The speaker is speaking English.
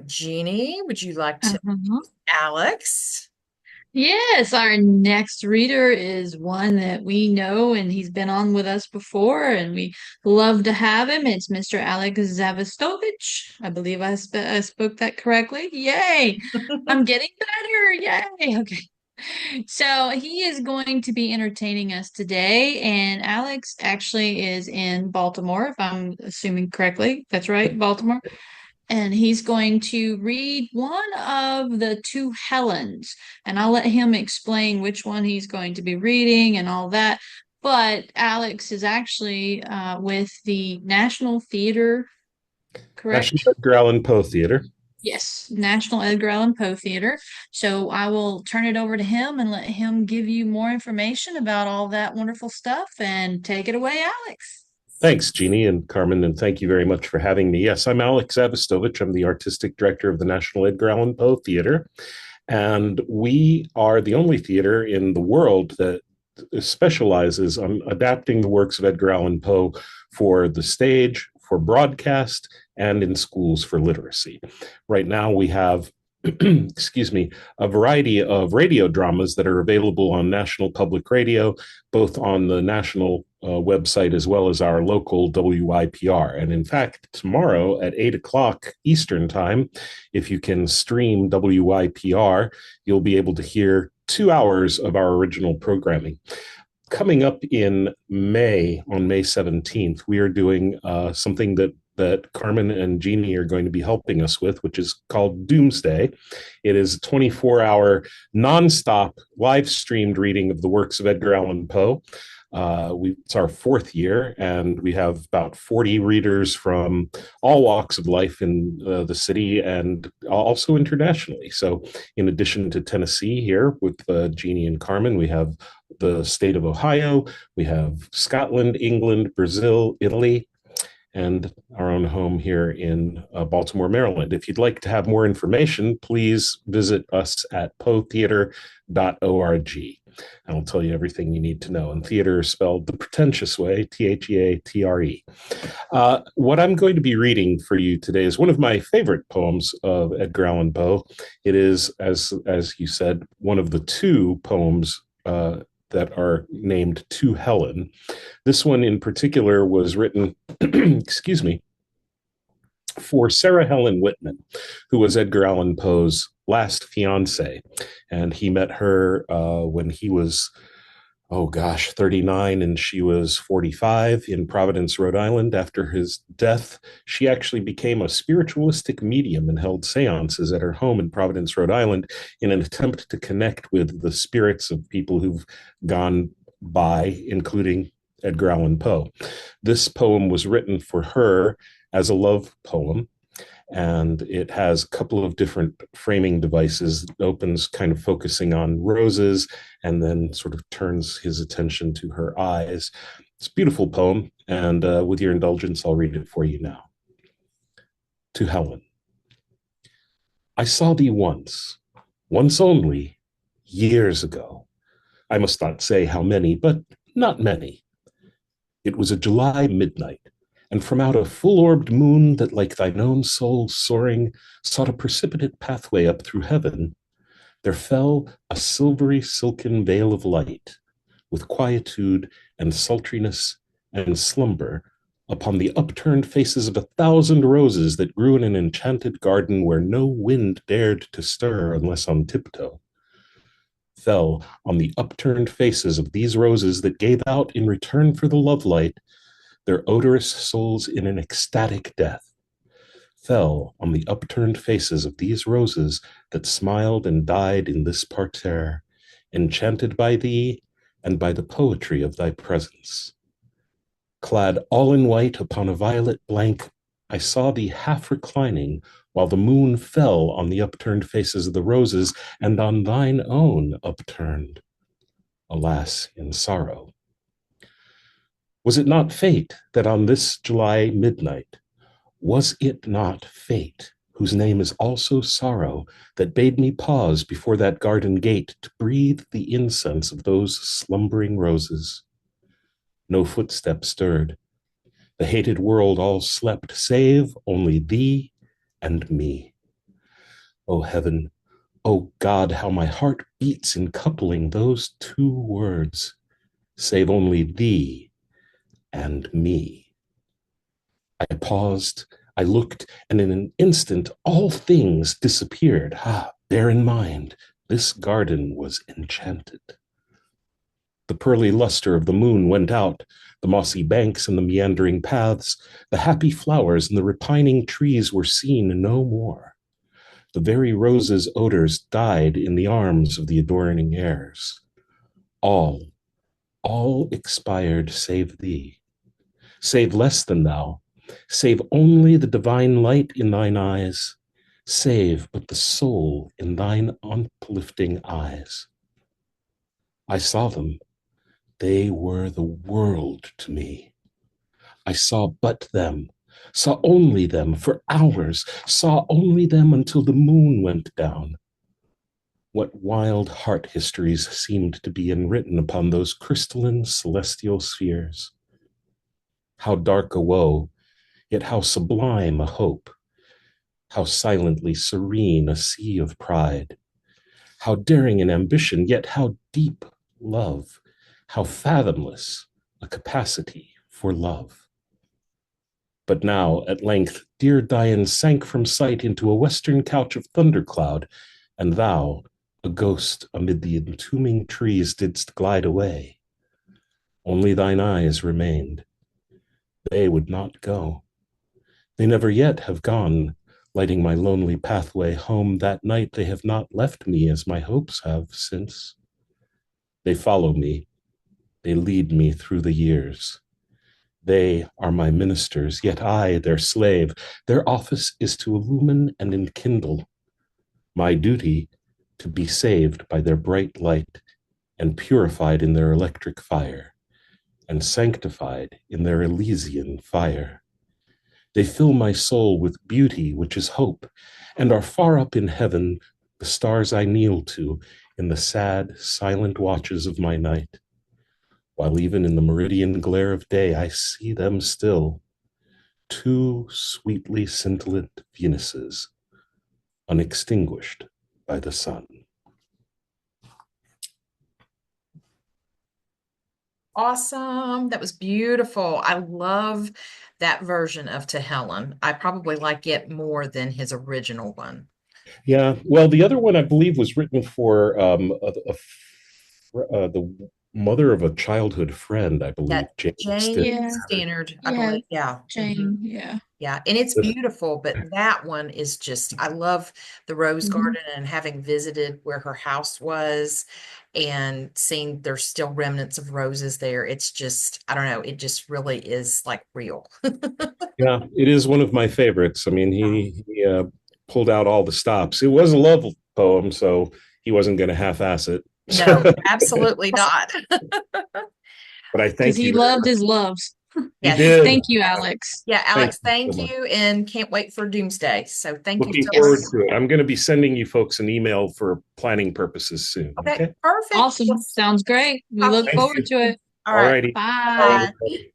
Jeannie, would you like to Uh-huh. Alex? Yes, our next reader is one that we know, and he's been on with us before, and we love to have him. It's Mr. Alex Zavistovich. I believe I spoke that correctly. Yay! I'm getting better. Yay! Okay. So he is going to be entertaining us today, and Alex actually is in Baltimore, if I'm assuming correctly. That's right, Baltimore. And he's going to read one of the two Helens, and I'll let him explain which one he's going to be reading and all that. But Alex is actually with the National Theater, National correct? Edgar Allan Poe Theater. Yes, National Edgar Allan Poe Theater. So I will turn it over to him and let him give you more information about all that wonderful stuff. And take it away, Alex. Thanks, Jeannie and Carmen, and thank you very much for having me. Yes, I'm Alex Zavistovich. I'm the artistic director of the National Edgar Allan Poe Theater, and we are the only theater in the world that specializes on adapting the works of Edgar Allan Poe for the stage, for broadcast, and in schools for literacy. Right now, we have excuse me, a variety of radio dramas that are available on National Public Radio, both on the national website as well as our local WIPR. And in fact, tomorrow at 8 o'clock Eastern Time, if you can stream WIPR, you'll be able to hear 2 hours of our original programming. Coming up in May, on May 17th, we are doing something that Carmen and Jeannie are going to be helping us with, which is called Doomsday. It is a 24-hour, nonstop, live streamed reading of the works of Edgar Allan Poe. It's our fourth year, and we have about 40 readers from all walks of life in the city and also internationally. So, in addition to Tennessee here with Jeannie and Carmen, we have the state of Ohio, we have Scotland, England, Brazil, Italy, and our own home here in Baltimore, Maryland. If you'd like to have more information, please visit us at poetheater.org. And I'll tell you everything you need to know. And theater is spelled the pretentious way, Theatre. What I'm going to be reading for you today is one of my favorite poems of Edgar Allan Poe. It is, as you said, one of the two poems that are named To Helen. This one in particular was written, excuse me, for Sarah Helen Whitman, who was Edgar Allan Poe's last fiance. And he met her when he was, oh gosh, 39 and she was 45 in Providence, Rhode Island. After his death, she actually became a spiritualistic medium and held seances at her home in Providence, Rhode Island in an attempt to connect with the spirits of people who've gone by, including Edgar Allan Poe. This poem was written for her as a love poem, and it has a couple of different framing devices. It opens kind of focusing on roses and then sort of turns his attention to her eyes. It's a beautiful poem, and with your indulgence, I'll read it for you now. To Helen. I saw thee once only, years ago. I must not say how many, but not many. It was a July midnight, and from out a full-orbed moon that like thine own soul soaring sought a precipitate pathway up through heaven, there fell a silvery silken veil of light, with quietude and sultriness and slumber, upon the upturned faces of 1,000 roses that grew in an enchanted garden where no wind dared to stir unless on tiptoe. Fell on the upturned faces of these roses that gave out in return for the love light their odorous souls in an ecstatic death, fell on the upturned faces of these roses that smiled and died in this parterre, enchanted by thee and by the poetry of thy presence. Clad all in white upon a violet blank, I saw thee half reclining while the moon fell on the upturned faces of the roses and on thine own upturned, alas, in sorrow. Was it not fate that on this July midnight, was it not fate, whose name is also sorrow, that bade me pause before that garden gate to breathe the incense of those slumbering roses? No footstep stirred. The hated world all slept, save only thee and me. O heaven, O God, how my heart beats in coupling those two words, save only thee and me. I paused, I looked, and in an instant all things disappeared. Ah, bear in mind, this garden was enchanted. The pearly luster of the moon went out, the mossy banks and the meandering paths, the happy flowers and the repining trees were seen no more. The very roses' odors died in the arms of the adorning airs. All, all expired save thee, save less than thou, save only the divine light in thine eyes, save but the soul in thine uplifting eyes. I saw them, they were the world to me. I saw but them, saw only them for hours, saw only them until the moon went down. What wild heart histories seemed to be enwritten upon those crystalline celestial spheres. How dark a woe, yet how sublime a hope. How silently serene a sea of pride. How daring an ambition, yet how deep love. How fathomless a capacity for love. But now, at length, dear Dian sank from sight into a western couch of thundercloud, and thou, a ghost amid the entombing trees, didst glide away. Only thine eyes remained. They would not go. They never yet have gone, lighting my lonely pathway home. That night they have not left me as my hopes have since. They follow me. They lead me through the years. They are my ministers, yet I their slave. Their office is to illumine and enkindle. My duty to be saved by their bright light and purified in their electric fire and sanctified in their Elysian fire. They fill my soul with beauty, which is hope, and are far up in heaven, the stars I kneel to in the sad, silent watches of my night. While even in the meridian glare of day, I see them still, two sweetly scintillant Venuses, unextinguished by the sun. Awesome. That was beautiful. I love that version of To Helen. I probably like it more than his original one. Yeah, well, the other one I believe was written for the mother of a childhood friend, I Yeah, believe, Jane Jane Yeah, Standard, I yeah, believe. Yeah. Mhm. Jane, yeah. Yeah, and it's beautiful, but that one is just, I love the rose Mhm. garden and having visited where her house was and seeing there's still remnants of roses there. It's just, I don't know, it just really is like real. Yeah, it is one of my favorites. I mean, Yeah. he pulled out all the stops. It was a love poem, so he wasn't going to half-ass it. No, So, absolutely not. but I Because thank he you very loved much. his loves. He Yes. did. Thank you, Alex. Yeah, Thank Alex, you so thank much. you and can't wait for Doomsday. So thank you Looking so forward Yes. much. to it. I'm going to be sending you folks an email for planning purposes soon. Okay, Okay. perfect. Awesome. Yes. Sounds great. We Talk to look you Thank forward you. to it. All All right. righty. Bye, Bye. Bye. everybody.